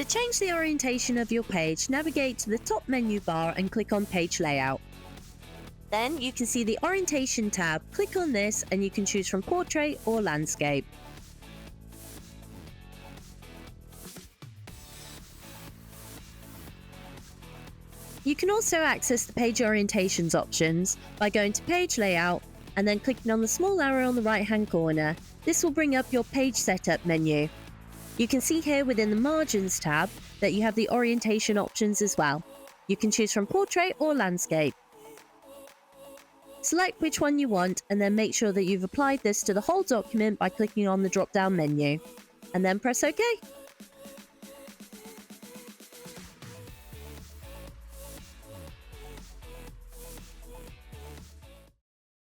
To change the orientation of your page, navigate to the top menu bar and click on Page Layout. Then you can see the Orientation tab. Click on this and you can choose from Portrait or Landscape. You can also access the page orientations options by going to Page Layout and then clicking on the small arrow on the right-hand corner. This will bring up your Page Setup menu. You can see here within the Margins tab that you have the orientation options as well. You can choose from Portrait or Landscape. Select which one you want and then make sure that you've applied this to the whole document by clicking on the drop-down menu. And then press OK.